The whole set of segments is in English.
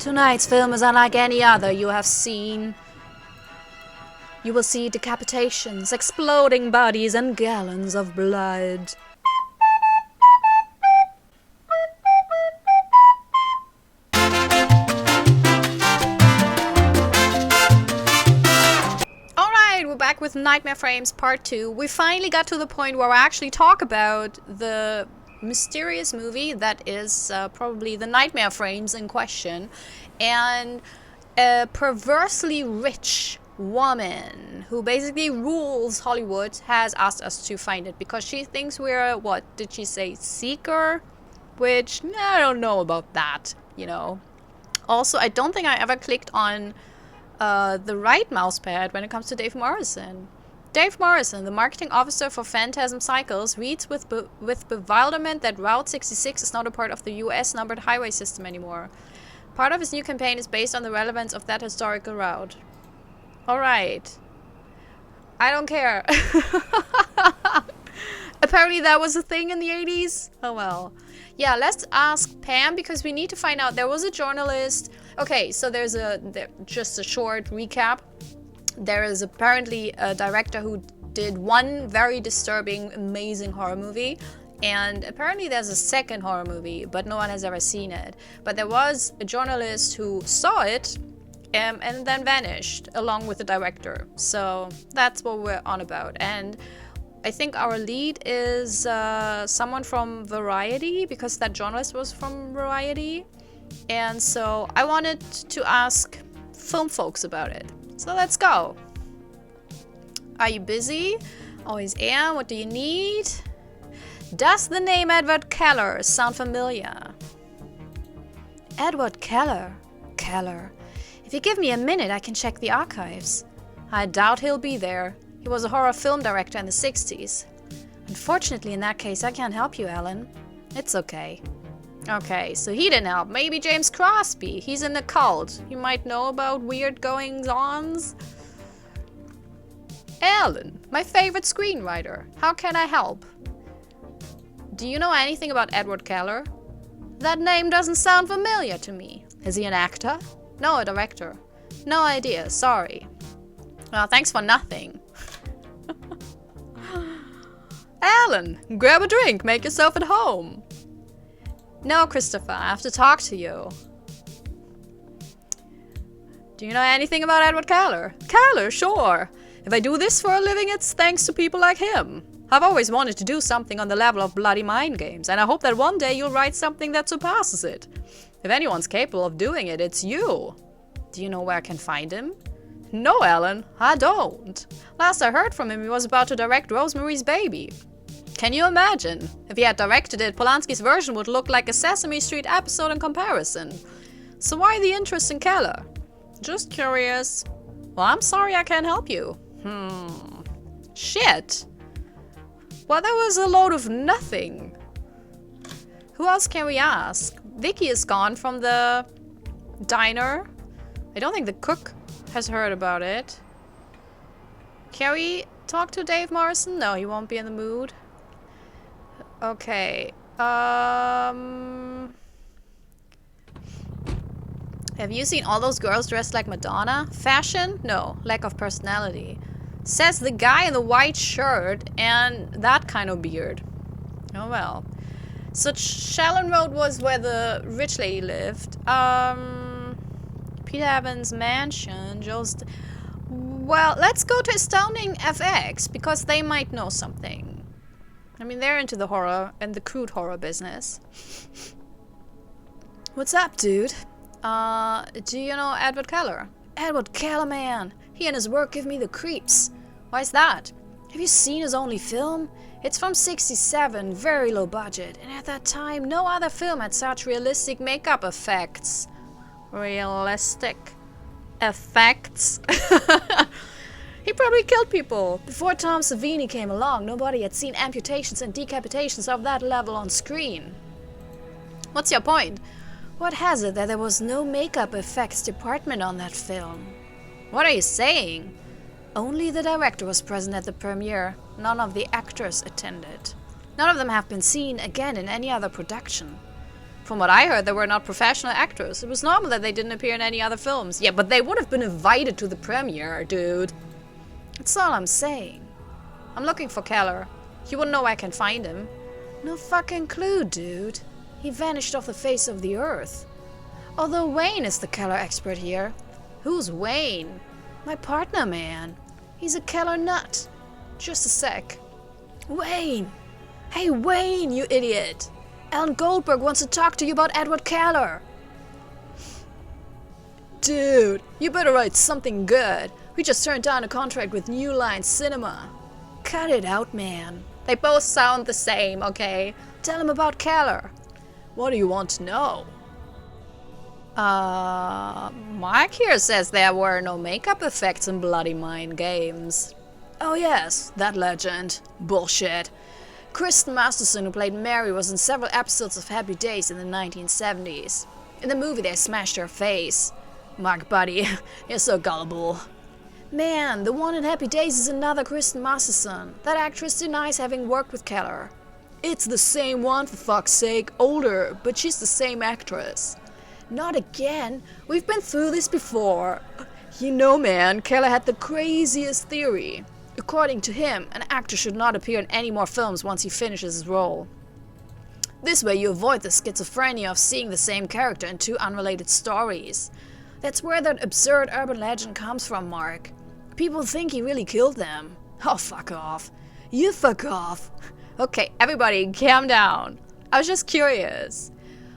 Tonight's film is unlike any other you have seen. You will see decapitations, exploding bodies, and gallons of blood. Alright, we're back with Nightmare Frames Part 2. We finally got to the point where I actually talk about the mysterious movie that is probably the Nightmare Frames in question, and a perversely rich woman who basically rules Hollywood has asked us to find it because she thinks we're, what did she say, seeker? Which, I don't know about that, you know. Also, I don't think I ever clicked on the right mousepad when it comes to Dave Morrison. Dave Morrison, the marketing officer for Phantasm Cycles, reads with bewilderment that Route 66 is not a part of the US numbered highway system anymore. Part of his new campaign is based on the relevance of that historical route. Alright. I don't care. Apparently that was a thing in the 80s. Oh well. Yeah, let's ask Pam because we need to find out. There was a journalist. Okay, so there's just a short recap. There is apparently a director who did one very disturbing, amazing horror movie. And apparently there's a second horror movie, but no one has ever seen it. But there was a journalist who saw it and then vanished along with the director. So that's what we're on about. And I think our lead is someone from Variety, because that journalist was from Variety. And so I wanted to ask film folks about it. So let's go. Are you busy? Always am. What do you need? Does the name Edward Keller sound familiar? Edward Keller? Keller. If you give me a minute, I can check the archives. I doubt he'll be there. He was a horror film director in the 60s. Unfortunately, in that case, I can't help you, Ellen. It's okay. Okay, so he didn't help. Maybe James Crosby. He's in the cult. You might know about weird goings-ons. Ellen, my favorite screenwriter. How can I help? Do you know anything about Edward Keller? That name doesn't sound familiar to me. Is he an actor? No, a director. No idea, sorry. Well, thanks for nothing. Alan, grab a drink, make yourself at home. No, Christopher, I have to talk to you. Do you know anything about Edward Keller? Keller, sure. If I do this for a living, it's thanks to people like him. I've always wanted to do something on the level of bloody mind games, and I hope that one day you'll write something that surpasses it. If anyone's capable of doing it, it's you. Do you know where I can find him? No, Ellen, I don't. Last I heard from him, he was about to direct Rosemary's Baby. Can you imagine? If he had directed it, Polanski's version would look like a Sesame Street episode in comparison. So why the interest in Keller? Just curious. Well, I'm sorry I can't help you. Shit. Well, that was a load of nothing. Who else can we ask? Vicky is gone from the diner. I don't think the cook has heard about it. Can we talk to Dave Morrison? No, he won't be in the mood. Okay. Have you seen all those girls dressed like Madonna? Fashion? No. Lack of personality. Says the guy in the white shirt and that kind of beard. Oh well. So Shallon Road was where the rich lady lived. Peter Evans' mansion. Just... Well, let's go to Astounding FX because they might know something. I mean, they're into the horror and the crude horror business. What's up, dude? Do you know Edward Keller? Edward Keller, man. He and his work give me the creeps. Why's that? Have you seen his only film? It's from '67, very low budget, and at that time, no other film had such realistic makeup effects. Realistic effects? He probably killed people. Before Tom Savini came along, nobody had seen amputations and decapitations of that level on screen. What's your point? What has it that there was no makeup effects department on that film? What are you saying? Only the director was present at the premiere. None of the actors attended. None of them have been seen again in any other production. From what I heard, they were not professional actors. It was normal that they didn't appear in any other films. Yeah, but they would have been invited to the premiere, dude. That's all I'm saying. I'm looking for Keller. You wouldn't know where I can find him. No fucking clue, dude. He vanished off the face of the earth. Although Wayne is the Keller expert here. Who's Wayne? My partner, man. He's a Keller nut. Just a sec. Wayne! Hey, Wayne, you idiot! Alan Goldberg wants to talk to you about Edward Keller. Dude, you better write something good. We just turned down a contract with New Line Cinema. Cut it out, man. They both sound the same, okay? Tell him about Keller. What do you want to know? Mark here says there were no makeup effects in Bloody Mind Games. Oh yes, that legend. Bullshit. Kristen Masterson, who played Mary, was in several episodes of Happy Days in the 1970s. In the movie, they smashed her face. Mark, buddy, you're so gullible. Man, the one in Happy Days is another Kristen Masterson. That actress denies having worked with Keller. It's the same one, for fuck's sake, older, but she's the same actress. Not again. We've been through this before. You know, man, Keller had the craziest theory. According to him, an actor should not appear in any more films once he finishes his role. This way you avoid the schizophrenia of seeing the same character in two unrelated stories. That's where that absurd urban legend comes from, Mark. People think he really killed them. Oh, fuck off. You fuck off. Okay, everybody, calm down. I was just curious.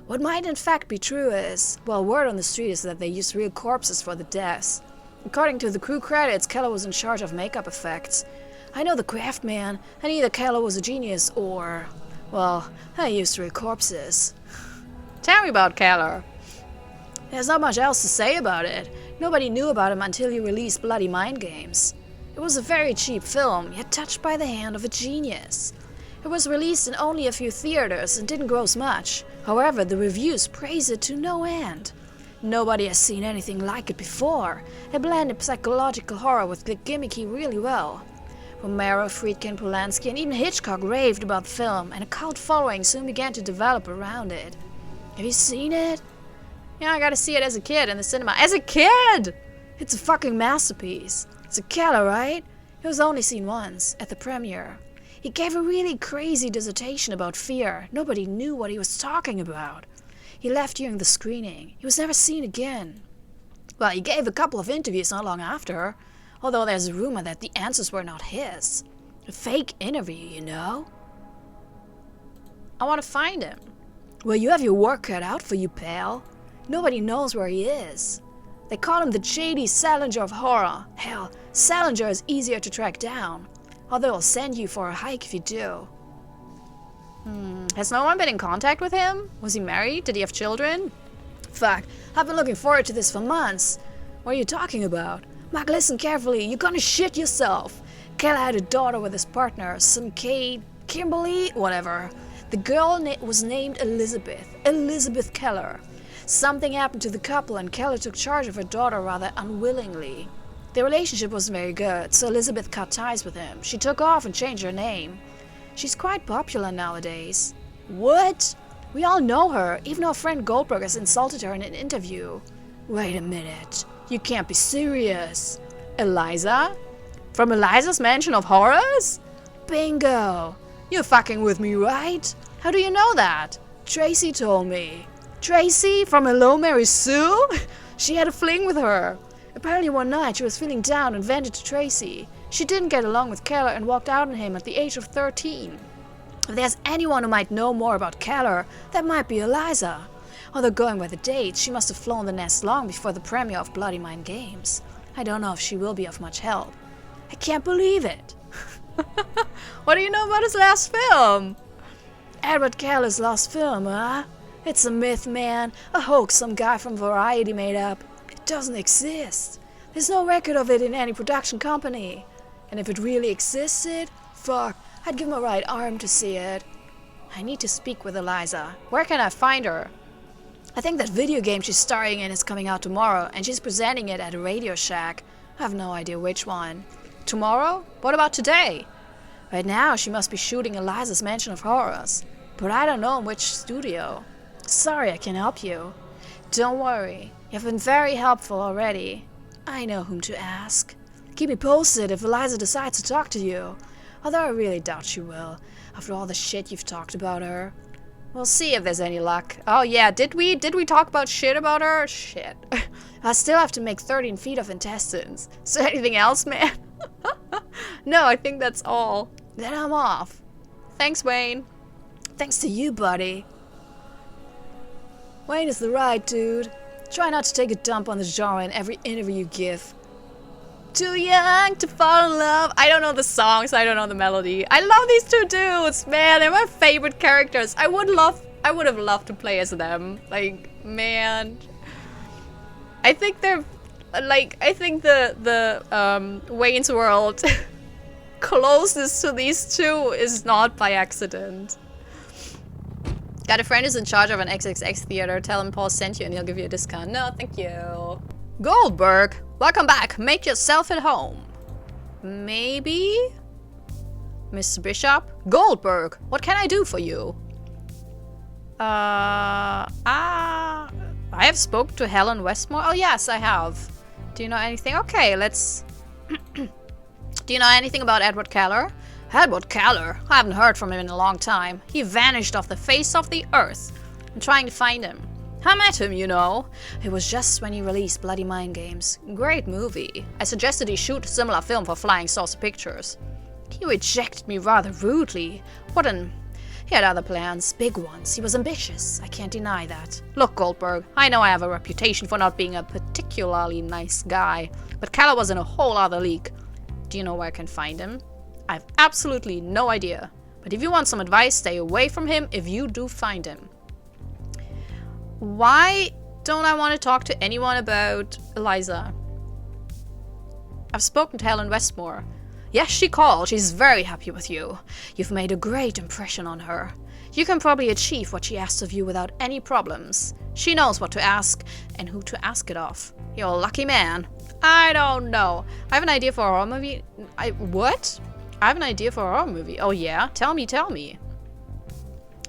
What might in fact be true is, well, word on the street is that they used real corpses for the deaths. According to the crew credits, Keller was in charge of makeup effects. I know the craft, man, and either Keller was a genius or, well, I used real corpses. Tell me about Keller. There's not much else to say about it. Nobody knew about him until he released Bloody Mind Games. It was a very cheap film, yet touched by the hand of a genius. It was released in only a few theaters and didn't gross much. However, the reviews praise it to no end. Nobody has seen anything like it before. It blended psychological horror with the gimmicky really well. Romero, Friedkin, Polanski, and even Hitchcock raved about the film, and a cult following soon began to develop around it. Have you seen it? Yeah, I gotta see it as a kid in the cinema. As a kid! It's a fucking masterpiece. It's a Keller, right? It was only seen once, at the premiere. He gave a really crazy dissertation about fear. Nobody knew what he was talking about. He left during the screening. He was never seen again. Well, he gave a couple of interviews not long after, although there's a rumor that the answers were not his. A fake interview, you know? I want to find him. Well, you have your work cut out for you, pal. Nobody knows where he is. They call him the J.D. Salinger of horror. Hell, Salinger is easier to track down. Although I'll send you for a hike if you do. Has no one been in contact with him? Was he married? Did he have children? Fuck, I've been looking forward to this for months. What are you talking about? Mark, listen carefully. You're gonna shit yourself. Keller had a daughter with his partner, some Kate, Kimberly, whatever. The girl was named Elizabeth. Elizabeth Keller. Something happened to the couple and Keller took charge of her daughter rather unwillingly. Their relationship wasn't very good, so Elizabeth cut ties with him. She took off and changed her name. She's quite popular nowadays. What? We all know her. Even our friend Goldberg has insulted her in an interview. Wait a minute. You can't be serious. Eliza? From Eliza's Mansion of Horrors? Bingo. You're fucking with me, right? How do you know that? Tracy told me. Tracy? From Hello, Mary Sue? She had a fling with her. Apparently one night she was feeling down and vented to Tracy. She didn't get along with Keller and walked out on him at the age of 13. If there's anyone who might know more about Keller, that might be Eliza. Although going by the dates, she must have flown the nest long before the premiere of Bloody Mind Games. I don't know if she will be of much help. I can't believe it. What do you know about his last film? Edward Keller's last film, huh? It's a myth, man. A hoax some guy from Variety made up. It doesn't exist. There's no record of it in any production company. And if it really existed, fuck, I'd give my right arm to see it. I need to speak with Eliza. Where can I find her? I think that video game she's starring in is coming out tomorrow, and she's presenting it at a Radio Shack. I have no idea which one. Tomorrow? What about today? Right now, she must be shooting Eliza's Mansion of Horrors. But I don't know in which studio. Sorry I can't help you. Don't worry, you've been very helpful already. I know whom to ask. Keep me posted if Eliza decides to talk to you. Although I really doubt she will, after all the shit you've talked about her. We'll see if there's any luck. Oh yeah, did we talk about shit about her? Shit. I still have to make 13 feet of intestines. So anything else, man? No, I think that's all. Then I'm off. Thanks, Wayne. Thanks to you, buddy. Wayne is the right dude. Try not to take a dump on the genre in every interview you give. Too young to fall in love. I don't know the songs, I don't know the melody. I love these two dudes, man. They're my favorite characters. I would have loved to play as them. Like, man. I think they're like, I think the Wayne's World closest to these two is not by accident. Got a friend who's in charge of an XXX theater. Tell him Paul sent you and he'll give you a discount. No, thank you. Goldberg, welcome back. Make yourself at home. Maybe? Mr. Bishop? Goldberg, what can I do for you? I have spoken to Helen Westmore. Oh yes, I have. Do you know anything? Okay, let's... Do you know anything about Edward Keller? Edward Keller? I haven't heard from him in a long time. He vanished off the face of the earth. I'm trying to find him. I met him, you know. It was just when he released Bloody Mind Games. Great movie. I suggested he shoot a similar film for Flying Saucer Pictures. He rejected me rather rudely. He had other plans, big ones. He was ambitious. I can't deny that. Look, Goldberg, I know I have a reputation for not being a particularly nice guy, but Keller was in a whole other league. Do you know where I can find him? I have absolutely no idea. But if you want some advice, stay away from him if you do find him. Why don't I want to talk to anyone about Eliza? I've spoken to Helen Westmore. Yes, she called. She's very happy with you. You've made a great impression on her. You can probably achieve what she asks of you without any problems. She knows what to ask and who to ask it of. You're a lucky man. I don't know. I have an idea for a horror movie. What? I have an idea for a horror movie. Oh yeah? Tell me.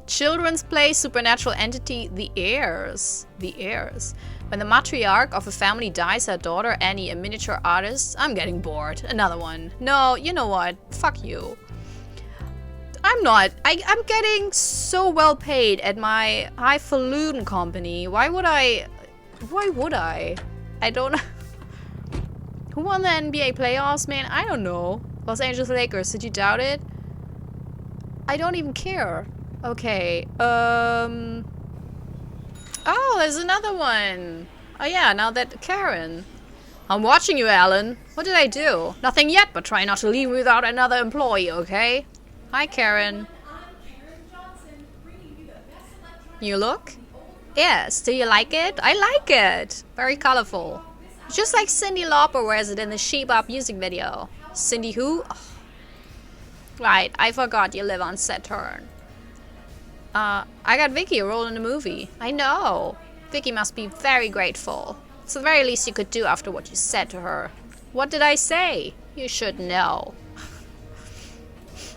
Children's play, supernatural entity, The Heirs. The Heirs. When the matriarch of a family dies, her daughter, Annie, a miniature artist. I'm getting bored. Another one. No, you know what? Fuck you. I'm not. I'm getting so well paid at my highfalutin company. Why would I? I don't know. Who won the NBA playoffs, man? I don't know. Los Angeles Lakers. Did you doubt it? I don't even care. Okay. Oh, there's another one. Oh yeah, now that Karen. I'm watching you, Alan. What did I do? Nothing yet, but try not to leave without another employee, okay? Hi, Karen. You look? Yes. Do you like it? I like it. Very colorful. Just like Cyndi Lauper wears it in the She Bop music video. Cindy who? Oh. Right, I forgot you live on Saturn. I got Vicky a role in the movie. I know. Vicky must be very grateful. It's the very least you could do after what you said to her. What did I say? You should know.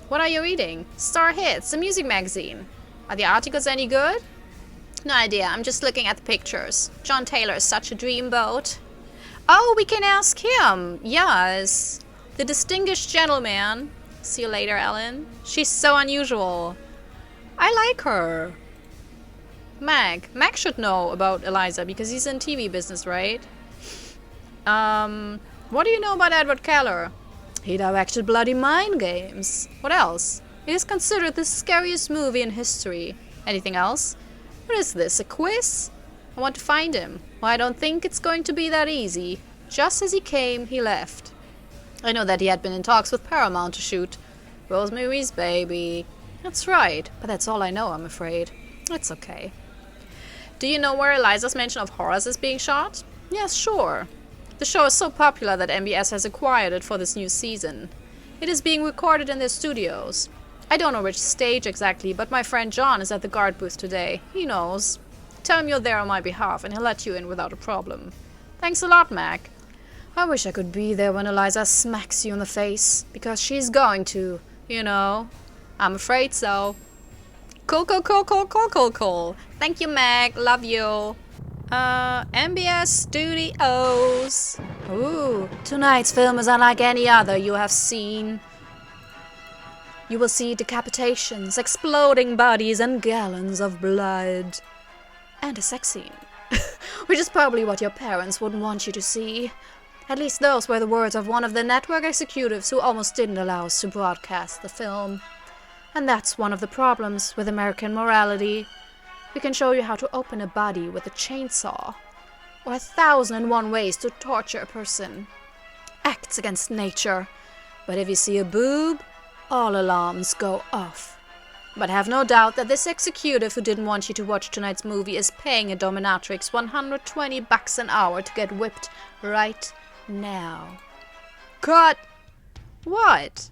What are you reading? Star Hits, the music magazine. Are the articles any good? No idea, I'm just looking at the pictures. John Taylor is such a dreamboat. Oh, we can ask him. Yes. The distinguished gentleman. See you later, Ellen. She's so unusual. I like her. Mac should know about Eliza because he's in TV business, right? What do you know about Edward Keller? He directed Bloody Mind Games. What else? It is considered the scariest movie in history. Anything else? What is this, a quiz? I want to find him. Well, I don't think it's going to be that easy. Just as he came, he left. I know that he had been in talks with Paramount to shoot Rosemary's Baby. That's right, but that's all I know, I'm afraid. It's okay. Do you know where Eliza's Mansion of Horrors is being shot? Yes, sure. The show is so popular that MBS has acquired it for this new season. It is being recorded in their studios. I don't know which stage exactly, but my friend John is at the guard booth today. He knows. Tell him you're there on my behalf and he'll let you in without a problem. Thanks a lot, Mac. I wish I could be there when Eliza smacks you in the face, because she's going to, you know. I'm afraid so. Cool. Thank you, Meg. Love you. MBS Studios. Ooh, tonight's film is unlike any other you have seen. You will see decapitations, exploding bodies, and gallons of blood. And a sex scene. Which is probably what your parents wouldn't want you to see. At least those were the words of one of the network executives who almost didn't allow us to broadcast the film. And that's one of the problems with American morality. We can show you how to open a body with a chainsaw, or 1,001 ways to torture a person. Acts against nature. But if you see a boob, all alarms go off. But have no doubt that this executive who didn't want you to watch tonight's movie is paying a dominatrix $120 an hour to get whipped right now. Cut! What?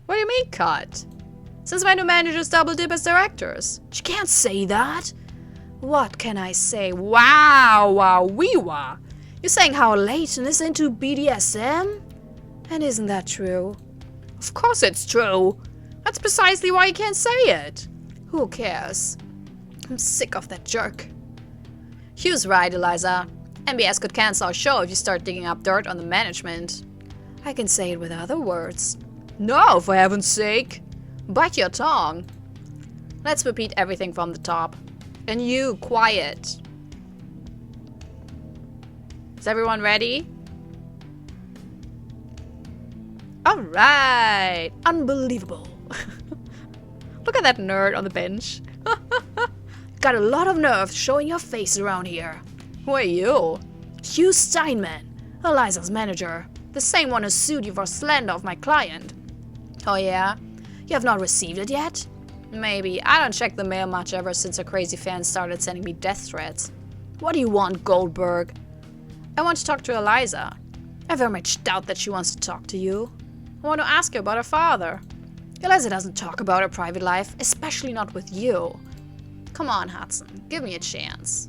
What do you mean cut? Since when do managers double dip as directors? She can't say that. What can I say? Wow, You're saying how Leighton is into BDSM? And isn't that true? Of course it's true. That's precisely why you can't say it. Who cares? I'm sick of that jerk. Hugh's right, Eliza. MBS could cancel our show if you start digging up dirt on the management. I can say it with other words. No, for heaven's sake. Bite your tongue. Let's repeat everything from the top. And you, quiet. Is everyone ready? Alright! Unbelievable. Look at that nerd on the bench. Got a lot of nerve showing your face around here. Who are you? Hugh Steinman, Eliza's manager. The same one who sued you for slander of my client. Oh yeah? You have not received it yet? Maybe. I don't check the mail much ever since her crazy fans started sending me death threats. What do you want, Goldberg? I want to talk to Eliza. I very much doubt that she wants to talk to you. I want to ask her about her father. Eliza doesn't talk about her private life, especially not with you. Come on, Hudson. Give me a chance.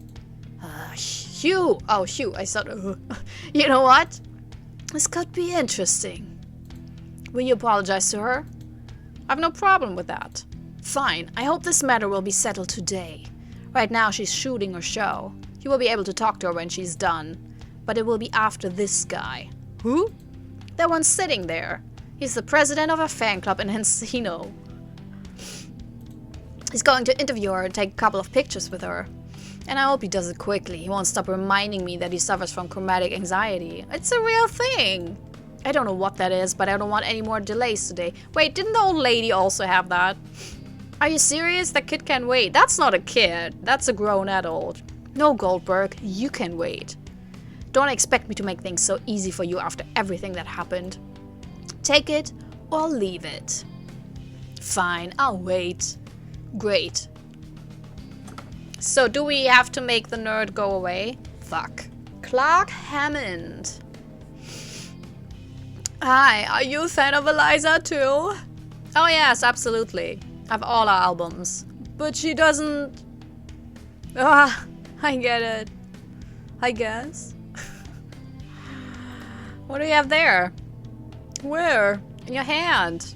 Hugh. Oh, Hugh. I thought... You know what? This could be interesting. Will you apologize to her? I have no problem with that. Fine. I hope this matter will be settled today. Right now she's shooting her show. You will be able to talk to her when she's done. But it will be after this guy. Who? That one sitting there. He's the president of a fan club in Encino. He's going to interview her and take a couple of pictures with her. And I hope he does it quickly. He won't stop reminding me that he suffers from traumatic anxiety. It's a real thing. I don't know what that is, but I don't want any more delays today. Wait, didn't the old lady also have that? Are you serious? That kid can wait. That's not a kid. That's a grown adult. No, Goldberg, you can wait. Don't expect me to make things so easy for you after everything that happened. Take it or leave it. Fine, I'll wait. Great. So do we have to make the nerd go away? Fuck. Clark Hammond. Hi, are you a fan of Eliza too? Oh yes, absolutely. I have all our albums. But she doesn't... Ah, I get it. I guess. What do you have there? Where? In your hand.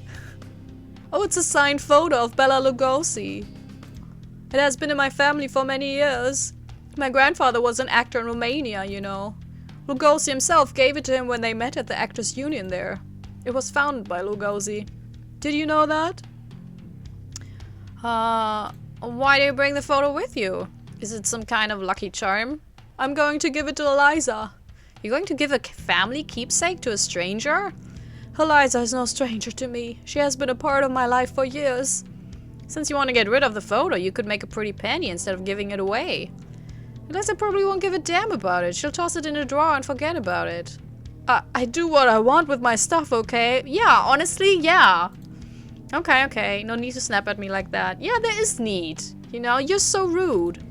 Oh, it's a signed photo of Bela Lugosi. It has been in my family for many years. My grandfather was an actor in Romania, you know. Lugosi himself gave it to him when they met at the Actors Union there. It was founded by Lugosi. Did you know that? Why do you bring the photo with you? Is it some kind of lucky charm? I'm going to give it to Eliza. You're going to give a family keepsake to a stranger? Eliza is no stranger to me. She has been a part of my life for years. Since you want to get rid of the photo, you could make a pretty penny instead of giving it away. Eliza probably won't give a damn about it. She'll toss it in a drawer and forget about it. I do what I want with my stuff, okay? Yeah, honestly, yeah. Okay. No need to snap at me like that. Yeah, there is need. You know, you're so rude.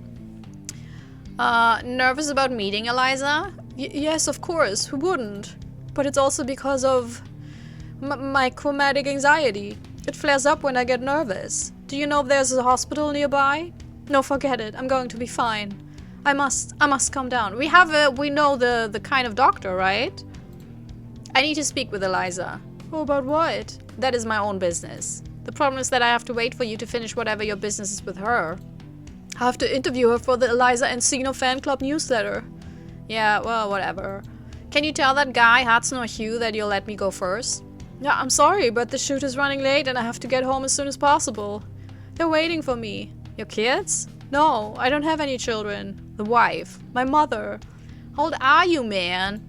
Nervous about meeting Eliza? Yes, of course. Who wouldn't? But it's also because of my traumatic anxiety. It flares up when I get nervous. Do you know if there's a hospital nearby? No, forget it. I'm going to be fine. I must calm down. We know the kind of doctor, right? I need to speak with Eliza. Oh, about what? That is my own business. The problem is that I have to wait for you to finish whatever your business is with her. I have to interview her for the Eliza Encino fan club newsletter. Yeah, well, whatever. Can you tell that guy, Hudson or Hugh, that you'll let me go first? Yeah, I'm sorry, but the shoot is running late and I have to get home as soon as possible. They're waiting for me. Your kids? No, I don't have any children. The wife. My mother. How old are you, man?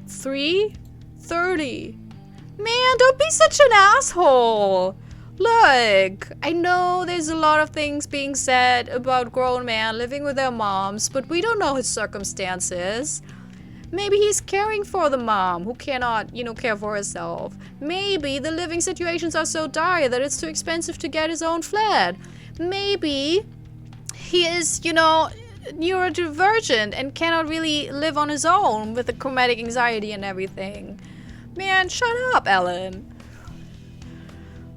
30? Man, don't be such an asshole. Look, I know there's a lot of things being said about grown men living with their moms, but we don't know his circumstances. Maybe he's caring for the mom who cannot, care for herself. Maybe the living situations are so dire that it's too expensive to get his own flat. Maybe he is, neurodivergent and cannot really live on his own with the chromatic anxiety and everything. Man, shut up, Ellen.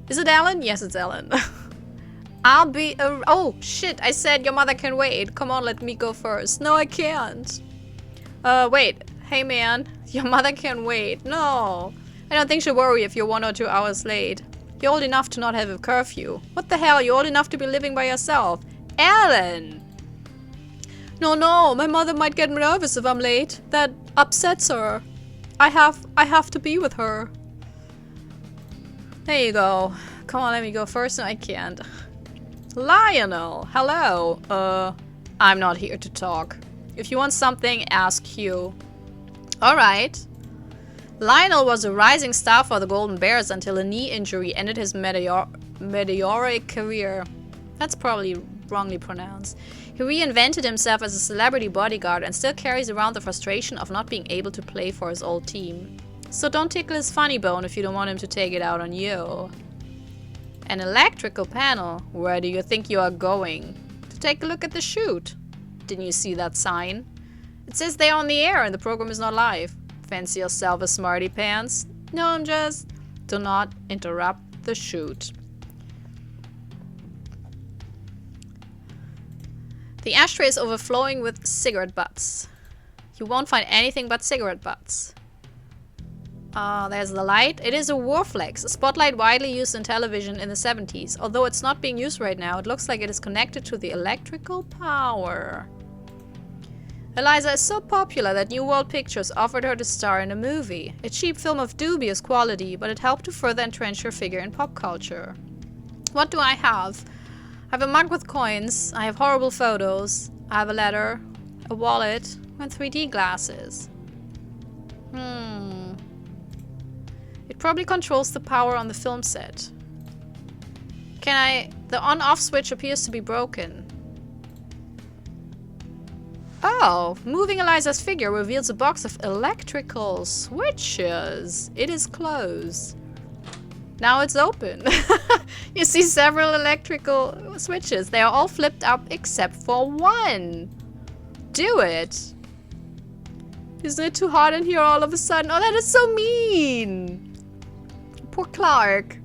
Is it Ellen? Yes, it's Ellen. I'll be... oh, shit, I said your mother can wait. Come on, let me go first. No, I can't. Wait. Hey, man. Your mother can wait. No. I don't think she'll worry if you're 1 or 2 hours late. You're old enough to not have a curfew. What the hell? You're old enough to be living by yourself. Ellen! No, my mother might get nervous if I'm late. That upsets her. I have to be with her. There you go. Come on, let me go first. No, I can't. Lionel, hello. I'm not here to talk. If you want something, ask Hugh. Alright. Lionel was a rising star for the Golden Bears until a knee injury ended his meteoric career. That's probably wrongly pronounced. He reinvented himself as a celebrity bodyguard and still carries around the frustration of not being able to play for his old team. So don't tickle his funny bone if you don't want him to take it out on you. An electrical panel? Where do you think you are going? To take a look at the shoot. Didn't you see that sign? It says they're on the air and the program is not live. Fancy yourself a smarty pants? No, I'm just... Do not interrupt the shoot. The ashtray is overflowing with cigarette butts. You won't find anything but cigarette butts. There's the light. It is a Warflex, a spotlight widely used in television in the 70s. Although it's not being used right now, it looks like it is connected to the electrical power. Eliza is so popular that New World Pictures offered her to star in a movie. A cheap film of dubious quality, but it helped to further entrench her figure in pop culture. What do I have? I have a mug with coins, I have horrible photos, I have a letter, a wallet, and 3D glasses. It probably controls the power on the film set. The on-off switch appears to be broken. Oh, moving Eliza's figure reveals a box of electrical switches. It is closed. Now it's open. You see several electrical switches. They are all flipped up except for one. Do it. Isn't it too hot in here all of a sudden? Oh, that is so mean. Poor Clark.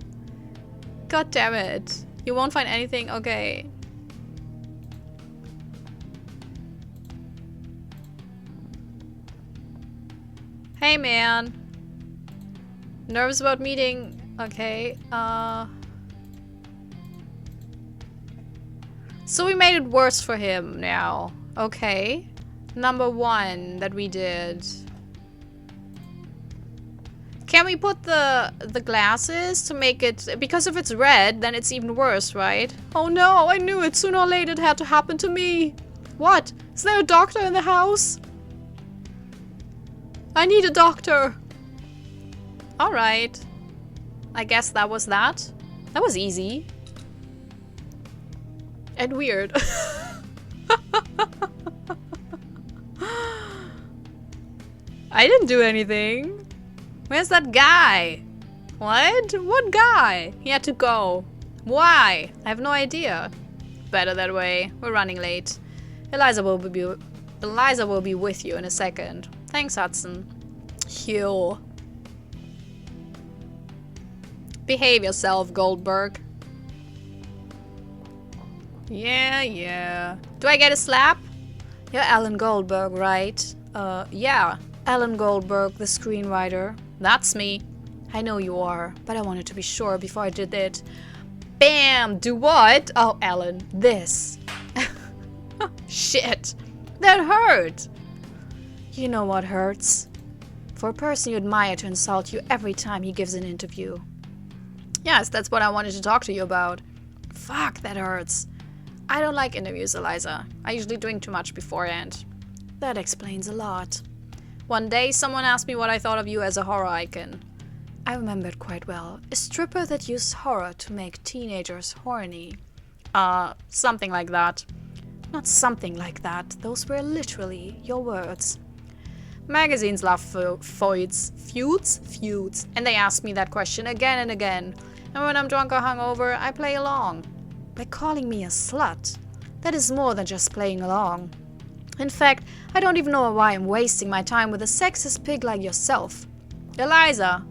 God damn it. You won't find anything? Okay. Hey, man. Nervous about meeting... Okay, So we made it worse for him now. Okay. Number 1 that we did. Can we put the glasses to make it... Because if it's red, then it's even worse, right? Oh no, I knew it. Sooner or later it had to happen to me. What? Is there a doctor in the house? I need a doctor. Alright. I guess that was that. That was easy. And weird. I didn't do anything. Where's that guy? What? What guy? He had to go. Why? I have no idea. Better that way. We're running late. Eliza will be with you in a second. Thanks, Hudson. Hugh. Behave yourself, Goldberg. Yeah. Do I get a slap? You're Alan Goldberg, right? Yeah. Alan Goldberg, the screenwriter. That's me. I know you are, but I wanted to be sure before I did it. Bam! Do what? Oh, Ellen, this. Shit. That hurt. You know what hurts? For a person you admire to insult you every time he gives an interview. Yes, that's what I wanted to talk to you about. Fuck, that hurts. I don't like interviews, Eliza. I usually drink too much beforehand. That explains a lot. One day, someone asked me what I thought of you as a horror icon. I remember it quite well. A stripper that used horror to make teenagers horny. Something like that. Not something like that. Those were literally your words. Magazines love feuds, and they ask me that question again and again. And when I'm drunk or hungover, I play along. By calling me a slut, that is more than just playing along. In fact, I don't even know why I'm wasting my time with a sexist pig like yourself. Eliza,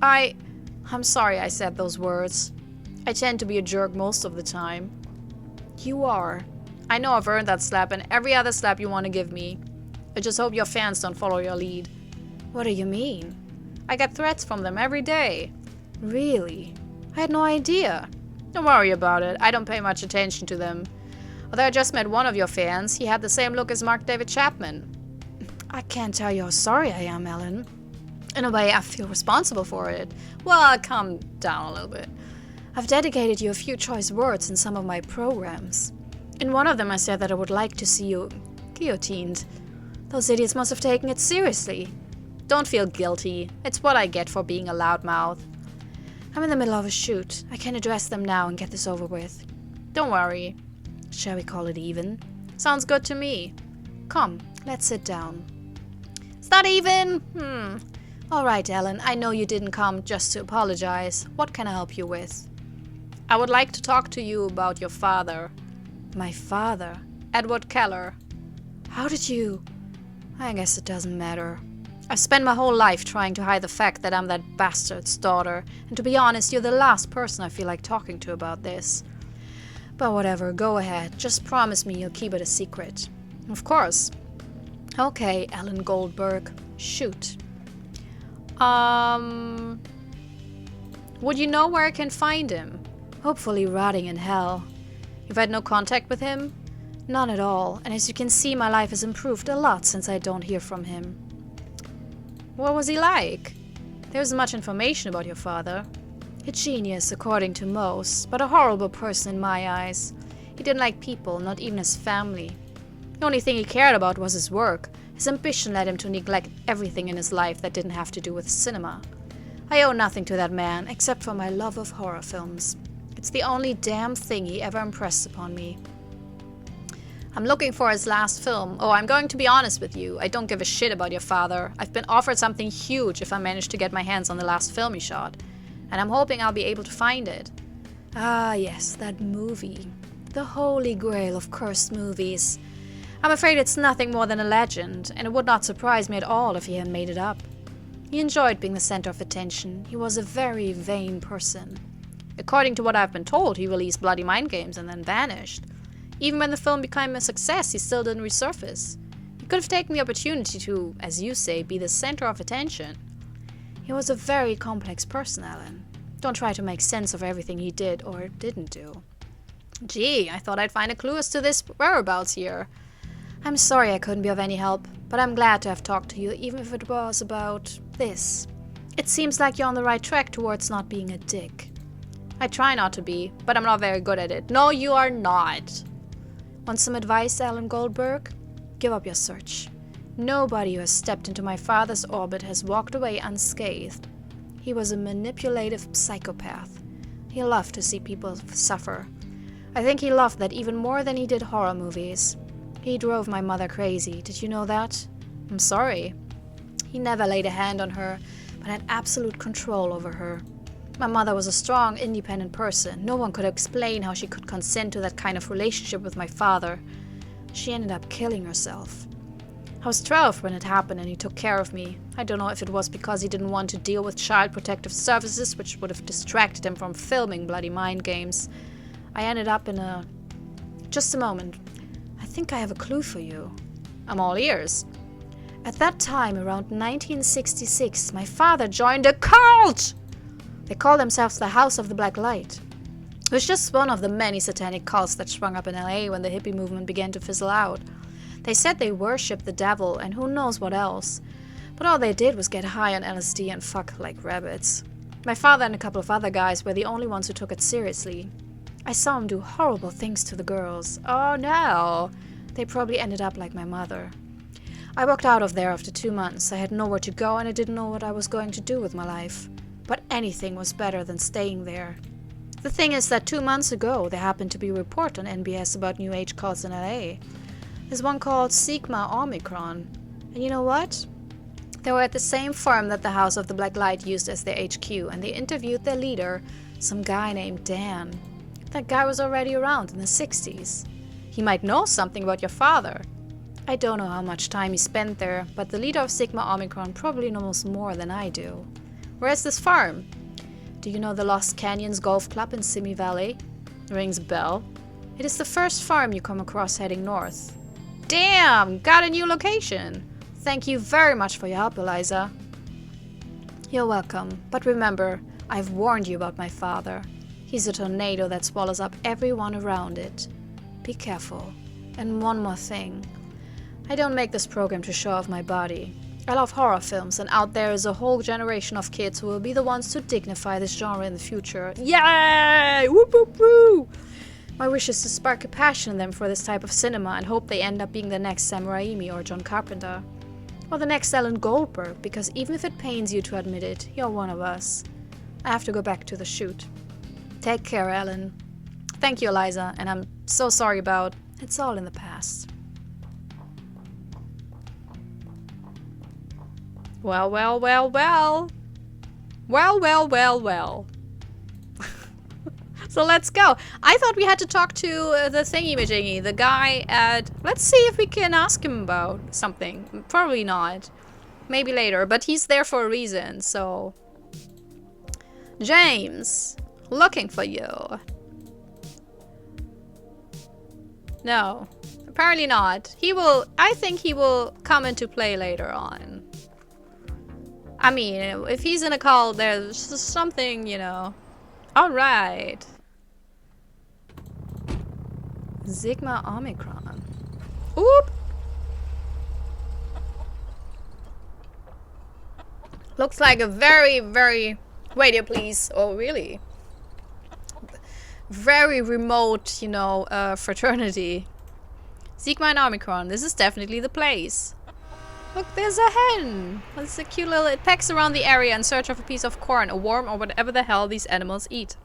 I'm sorry I said those words. I tend to be a jerk most of the time. You are. I know I've earned that slap and every other slap you want to give me. I just hope your fans don't follow your lead. What do you mean? I get threats from them every day. Really? I had no idea. Don't worry about it. I don't pay much attention to them. Although I just met one of your fans, he had the same look as Mark David Chapman. I can't tell you how sorry I am, Ellen. In a way, I feel responsible for it. Well, calm down a little bit. I've dedicated you a few choice words in some of my programs. In one of them, I said that I would like to see you guillotined. Those idiots must have taken it seriously. Don't feel guilty. It's what I get for being a loudmouth. I'm in the middle of a shoot. I can address them now and get this over with. Don't worry. Shall we call it even? Sounds good to me. Come, let's sit down. It's not even. All right, Ellen. I know you didn't come just to apologize. What can I help you with? I would like to talk to you about your father. My father? Edward Keller. How did you... I guess it doesn't matter. I've spent my whole life trying to hide the fact that I'm that bastard's daughter, and to be honest, you're the last person I feel like talking to about this. But whatever, go ahead. Just promise me you'll keep it a secret. Of course. Okay, Ellen Goldberg. Shoot. Would you know where I can find him? Hopefully rotting in hell. You've had no contact with him? None at all, and as you can see, my life has improved a lot since I don't hear from him. What was he like? There isn't much information about your father. A genius, according to most, but a horrible person in my eyes. He didn't like people, not even his family. The only thing he cared about was his work. His ambition led him to neglect everything in his life that didn't have to do with cinema. I owe nothing to that man, except for my love of horror films. It's the only damn thing he ever impressed upon me. I'm looking for his last film. Oh, I'm going to be honest with you. I don't give a shit about your father. I've been offered something huge if I manage to get my hands on the last film he shot. And I'm hoping I'll be able to find it. Ah, yes, that movie. The holy grail of cursed movies. I'm afraid it's nothing more than a legend, and it would not surprise me at all if he had made it up. He enjoyed being the center of attention. He was a very vain person. According to what I've been told, he released Bloody Mind Games and then vanished. Even when the film became a success, he still didn't resurface. He could have taken the opportunity to, as you say, be the center of attention. He was a very complex person, Alan. Don't try to make sense of everything he did or didn't do. Gee, I thought I'd find a clue as to this whereabouts here. I'm sorry I couldn't be of any help, but I'm glad to have talked to you, even if it was about this. It seems like you're on the right track towards not being a dick. I try not to be, but I'm not very good at it. No, you are not. Want some advice, Ellen Goldberg? Give up your search. Nobody who has stepped into my father's orbit has walked away unscathed. He was a manipulative psychopath. He loved to see people suffer. I think he loved that even more than he did horror movies. He drove my mother crazy. Did you know that? I'm sorry. He never laid a hand on her, but had absolute control over her. My mother was a strong, independent person. No one could explain how she could consent to that kind of relationship with my father. She ended up killing herself. I was 12 when it happened and he took care of me. I don't know if it was because he didn't want to deal with Child Protective Services, which would have distracted him from filming Bloody Mind Games. I ended up in a... Just a moment. I think I have a clue for you. I'm all ears. At that time, around 1966, my father joined a cult! They call themselves the House of the Black Light. It was just one of the many satanic cults that sprung up in LA when the hippie movement began to fizzle out. They said they worshipped the devil and who knows what else. But all they did was get high on LSD and fuck like rabbits. My father and a couple of other guys were the only ones who took it seriously. I saw them do horrible things to the girls. Oh no! They probably ended up like my mother. I walked out of there after 2 months. I had nowhere to go and I didn't know what I was going to do with my life. But anything was better than staying there. The thing is that 2 months ago there happened to be a report on NBS about New Age cults in LA. There's one called Sigma Omicron. And you know what? They were at the same farm that the House of the Black Light used as their HQ, and they interviewed their leader, some guy named Dan. That guy was already around in the 60s. He might know something about your father. I don't know how much time he spent there, but the leader of Sigma Omicron probably knows more than I do. Where's this farm? Do you know the Lost Canyons Golf Club in Simi Valley? Rings a bell. It is the first farm you come across heading north. Damn! Got a new location! Thank you very much for your help, Eliza. You're welcome, but remember, I've warned you about my father. He's a tornado that swallows up everyone around it. Be careful. And one more thing. I don't make this program to show off my body. I love horror films, and out there is a whole generation of kids who will be the ones to dignify this genre in the future. Yay! Whoop whoop woo! My wish is to spark a passion in them for this type of cinema and hope they end up being the next Sam Raimi or John Carpenter. Or the next Ellen Goldberg, because even if it pains you to admit it, you're one of us. I have to go back to the shoot. Take care, Ellen. Thank you, Eliza, and I'm so sorry about... It's all in the past. Well, well, well, well. Well, well, well, well. So let's go. I thought we had to talk to the thingy-majingy, the guy at... Let's see if we can ask him about something. Probably not. Maybe later, but he's there for a reason, so... James, looking for you. No, apparently not. He will... I think he will come into play later on. I mean, if he's in a cult, there's something, you know... Alright. Sigma Omicron. Oop! Looks like a very, very... Wait here, please. Oh, really? Very remote, you know, fraternity. Sigma and Omicron. This is definitely the place. Look, there's a hen. It's a cute little... It pecks around the area in search of a piece of corn, a worm, or whatever the hell these animals eat.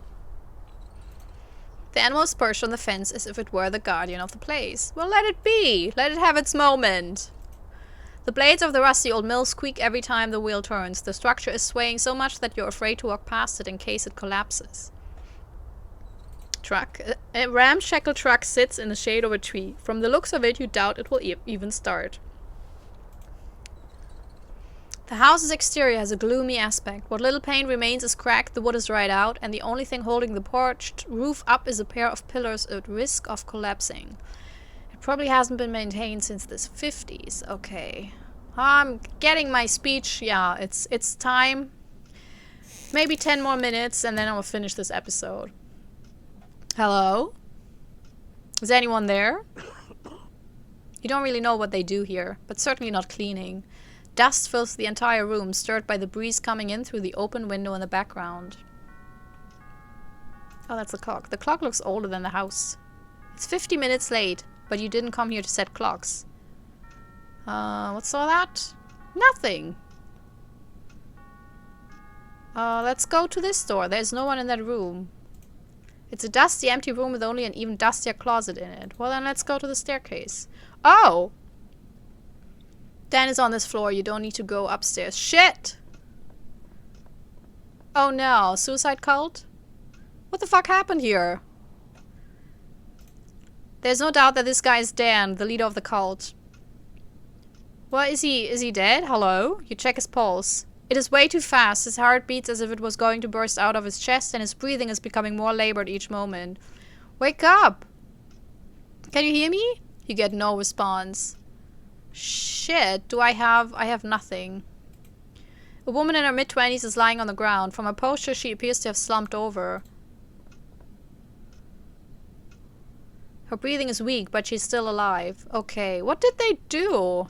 The animal is perched on the fence as if it were the guardian of the place. Well, let it be. Let it have its moment. The blades of the rusty old mill squeak every time the wheel turns. The structure is swaying so much that you're afraid to walk past it in case it collapses. Truck. A ramshackle truck sits in the shade of a tree. From the looks of it, you doubt it will even start. The house's exterior has a gloomy aspect. What little paint remains is cracked, the wood is dried out, and the only thing holding the porched roof up is a pair of pillars at risk of collapsing. It probably hasn't been maintained since the 50s. Okay. I'm getting my speech. Yeah, it's time. Maybe 10 more minutes and then I will finish this episode. Hello? Is anyone there? You don't really know what they do here, but certainly not cleaning. Dust fills the entire room, stirred by the breeze coming in through the open window in the background. Oh, that's the clock. The clock looks older than the house. It's 50 minutes late, but you didn't come here to set clocks. What's all that? Nothing. Let's go to this door. There's no one in that room. It's a dusty, empty room with only an even dustier closet in it. Well, then let's go to the staircase. Oh! Dan is on this floor. You don't need to go upstairs. Shit! Oh no. Suicide cult? What the fuck happened here? There's no doubt that this guy is Dan, the leader of the cult. What, is he dead? Hello? You check his pulse. It is way too fast. His heart beats as if it was going to burst out of his chest, and his breathing is becoming more labored each moment. Wake up! Can you hear me? You get no response. Shit, I have nothing. A woman in her mid-20s is lying on the ground. From her posture, she appears to have slumped over. Her breathing is weak, but she's still alive. Okay, what did they do?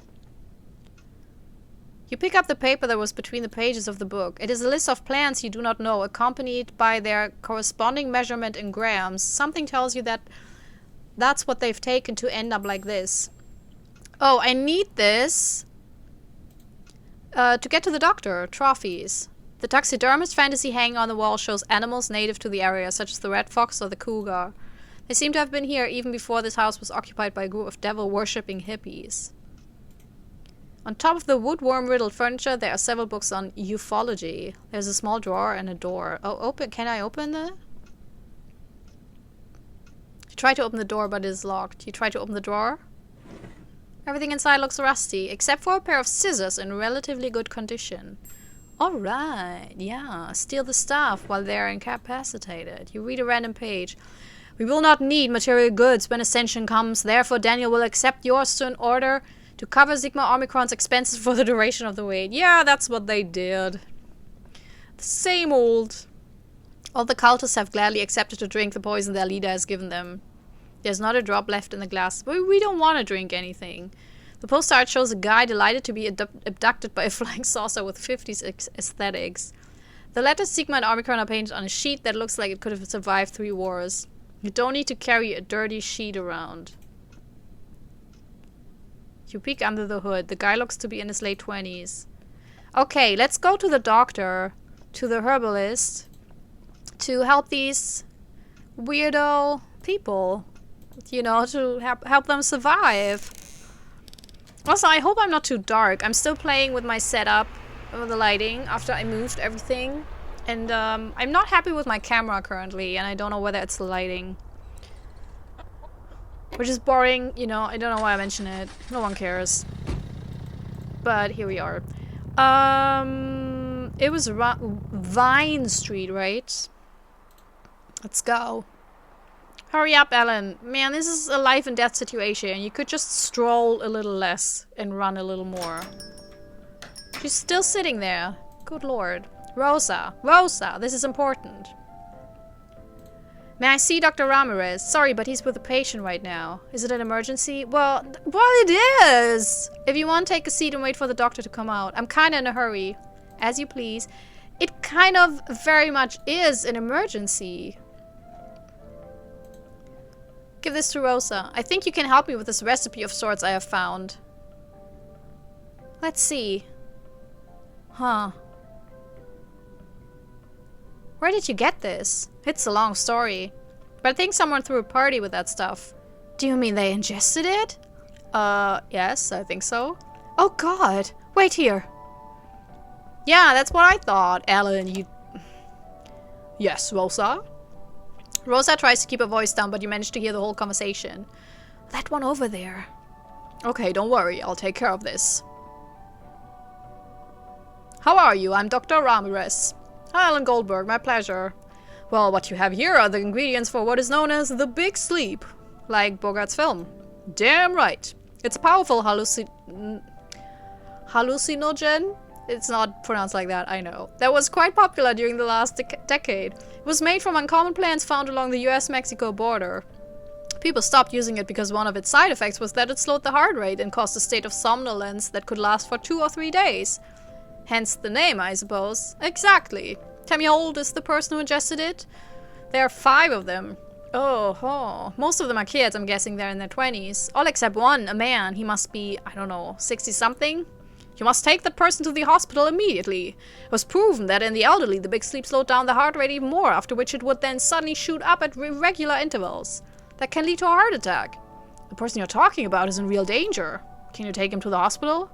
You pick up the paper that was between the pages of the book. It is a list of plants you do not know, accompanied by their corresponding measurement in grams. Something tells you that that's what they've taken to end up like this. Oh, I need this to get to the doctor. Trophies. The taxidermist fantasy hanging on the wall shows animals native to the area, such as the red fox or the cougar. They seem to have been here even before this house was occupied by a group of devil-worshipping hippies. On top of the woodworm-riddled furniture, there are several books on ufology. There's a small drawer and a door. Oh, open. Can I open the... You try to open the door, but it is locked. You try to open the drawer? Everything inside looks rusty, except for a pair of scissors in relatively good condition. Alright, yeah. Steal the stuff while they're incapacitated. You read a random page. We will not need material goods when Ascension comes. Therefore, Daniel will accept yours in order to cover Sigma Omicron's expenses for the duration of the wait. Yeah, that's what they did. The same old. All the cultists have gladly accepted to drink the poison their leader has given them. There's not a drop left in the glass. But we don't want to drink anything. The postcard shows a guy delighted to be abducted by a flying saucer with 50s aesthetics. The letters Sigma and Omicron are painted on a sheet that looks like it could have survived 3 wars. You don't need to carry a dirty sheet around. You peek under the hood. The guy looks to be in his late 20s. Okay, let's go to the doctor, to the herbalist, to help these weirdo people. You know, to help them survive. Also, I hope I'm not too dark. I'm still playing with my setup, with the lighting, after I moved everything. And I'm not happy with my camera currently, and I don't know whether it's the lighting. Which is boring, you know, I don't know why I mention it. No one cares. But here we are. It was Vine Street, right? Let's go. Hurry up, Ellen. Man, this is a life and death situation. You could just stroll a little less and run a little more. She's still sitting there. Good lord. Rosa. Rosa, this is important. May I see Dr. Ramirez? Sorry, but he's with a patient right now. Is it an emergency? Well, it is! If you want, take a seat and wait for the doctor to come out. I'm kinda in a hurry. As you please. It kind of very much is an emergency. Give this to Rosa. I think you can help me with this recipe of sorts I have found. Let's see. Huh. Where did you get this? It's a long story. But I think someone threw a party with that stuff. Do you mean they ingested it? Yes, I think so. Oh god! Wait here! Yeah, that's what I thought, Ellen, you... Yes, Rosa? Rosa tries to keep her voice down, but you manage to hear the whole conversation. That one over there. Okay, don't worry, I'll take care of this. How are you? I'm Dr. Ramirez. Hi, Alan Goldberg, my pleasure. Well, what you have here are the ingredients for what is known as the Big Sleep. Like Bogart's film. Damn right. It's a powerful hallucinogen. It's not pronounced like that, I know. That was quite popular during the last decade. It was made from uncommon plants found along the US-Mexico border. People stopped using it because one of its side effects was that it slowed the heart rate and caused a state of somnolence that could last for 2 or 3 days. Hence the name, I suppose. Exactly. Tell me, how old is the person who ingested it? There are 5 of them. Oh. Most of them are kids, I'm guessing they're in their 20s. All except one, a man. He must be, I don't know, 60-something? You must take that person to the hospital immediately. It was proven that in the elderly, the big sleep slowed down the heart rate even more, after which it would then suddenly shoot up at irregular intervals. That can lead to a heart attack. The person you're talking about is in real danger. Can you take him to the hospital?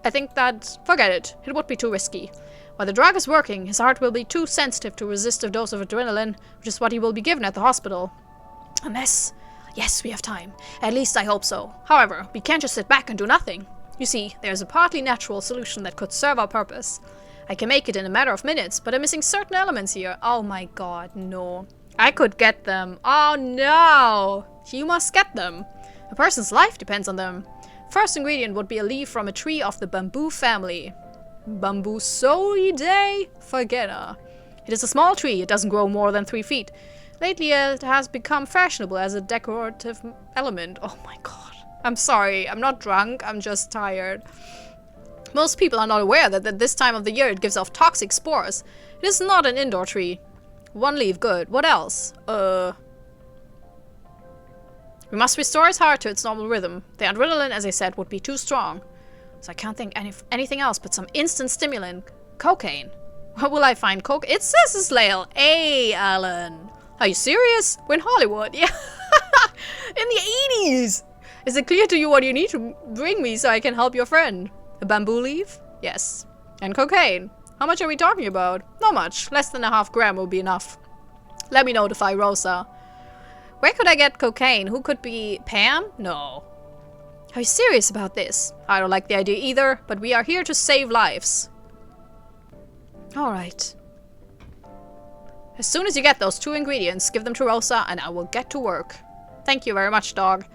I think that... forget it. It would be too risky. While the drug is working, his heart will be too sensitive to resist a dose of adrenaline, which is what he will be given at the hospital. A mess. Yes, we have time. At least I hope so. However, we can't just sit back and do nothing. You see, there's a partly natural solution that could serve our purpose. I can make it in a matter of minutes, but I'm missing certain elements here. Oh my god, no. I could get them. Oh no! You must get them. A person's life depends on them. First ingredient would be a leaf from a tree of the bamboo family. Bambusoidae Phagena. It is a small tree. It doesn't grow more than 3 feet. Lately, it has become fashionable as a decorative element. Oh my god. I'm sorry. I'm not drunk. I'm just tired. Most people are not aware that at this time of the year it gives off toxic spores. It is not an indoor tree. 1 leaf, good. What else? We must restore its heart to its normal rhythm. The adrenaline, as I said, would be too strong. So I can't think anything else but some instant stimulant. Cocaine. Where will I find coke? It says it's Lale. Hey, Alan. Are you serious? We're in Hollywood. Yeah. In the 80s. Is it clear to you what you need to bring me so I can help your friend? A bamboo leaf? Yes. And cocaine. How much are we talking about? Not much. Less than a half gram will be enough. Let me notify Rosa. Where could I get cocaine? Who could be Pam? No. Are you serious about this? I don't like the idea either, but we are here to save lives. Alright. As soon as you get those 2 ingredients, give them to Rosa and I will get to work. Thank you very much, dog.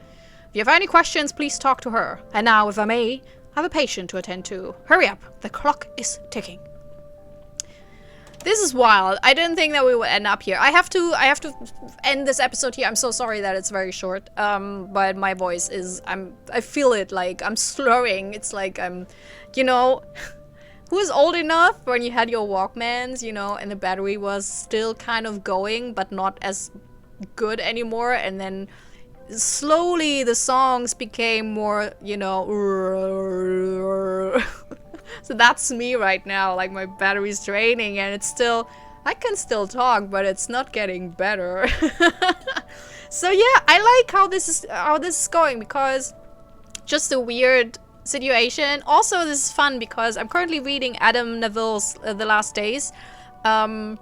If you have any questions, please talk to her. And now, if I may, I have a patient to attend to. Hurry up, the clock is ticking. This is wild. I didn't think that we would end up here. I have to end this episode here. I'm so sorry that it's very short. But my voice is, I feel it, like I'm slurring. It's like I'm, you know, who is old enough when you had your Walkmans, you know, and the battery was still kind of going, but not as good anymore. And then slowly the songs became more, you know, so that's me right now. Like my battery's draining and it's still, I can still talk, but it's not getting better. So yeah, I like how this is going because just a weird situation. Also, this is fun because I'm currently reading Adam Neville's The Last Days. I'm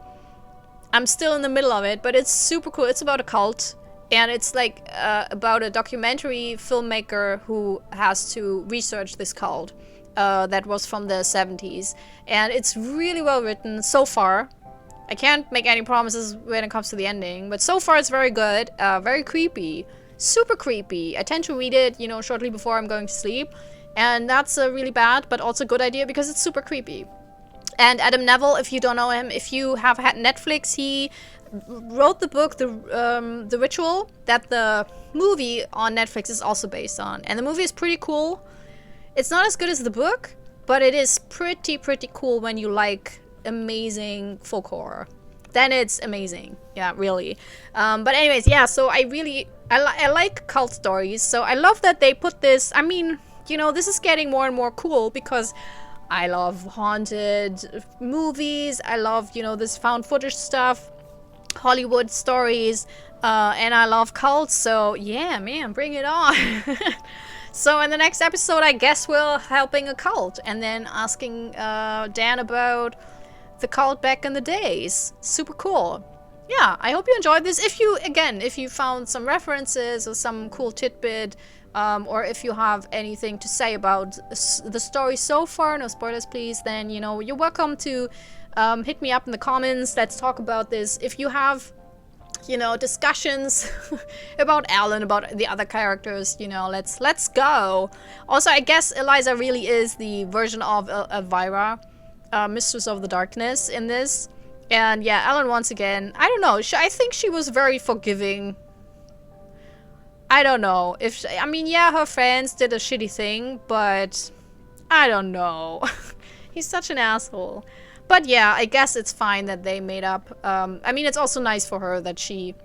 still in the middle of it, but it's super cool. It's about a cult. And it's like about a documentary filmmaker who has to research this cult that was from the 70s. And it's really well written so far. I can't make any promises when it comes to the ending, but so far it's very good, very creepy, super creepy. I tend to read it, you know, shortly before I'm going to sleep. And that's a really bad, but also good idea because it's super creepy. And Adam Neville, if you don't know him, if you have had Netflix, he wrote the book, The Ritual, that the movie on Netflix is also based on. And the movie is pretty cool. It's not as good as the book, but it is pretty cool when you like amazing folk horror. Then it's amazing. Yeah, really. But anyways, yeah, so I like cult stories. So I love that they put this, I mean, you know, this is getting more and more cool because I love haunted movies. I love, you know, this found footage stuff, Hollywood stories, and I love cults. So yeah, man, bring it on. So in the next episode, I guess we're helping a cult and then asking Dan about the cult back in the days. Super cool. Yeah, I hope you enjoyed this. If you found some references or some cool tidbit, or if you have anything to say about the story so far, no spoilers please, then, you know, you're welcome to hit me up in the comments. Let's talk about this. If you have, you know, discussions about Alan, about the other characters, you know, let's go. Also, I guess Eliza really is the version of Elvira, Mistress of the Darkness in this. And yeah, Alan, once again, I don't know, I think she was very forgiving. I don't know if I mean, yeah, her friends did a shitty thing, but I don't know. He's such an asshole. But yeah, I guess it's fine that they made up. I mean, it's also nice for her that she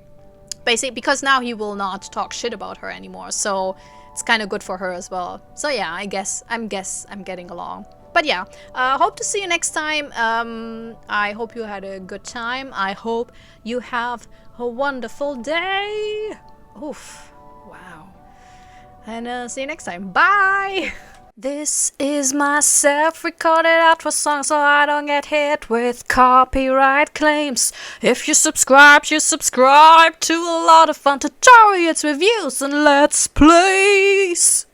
basically, because now he will not talk shit about her anymore. So it's kind of good for her as well. So yeah, I guess I'm getting along. But yeah, hope to see you next time. I hope you had a good time. I hope you have a wonderful day. Oof. Wow. And see you next time. Bye! This is my self-recorded outro song so I don't get hit with copyright claims. If you subscribe to a lot of fun tutorials, reviews, and let's plays.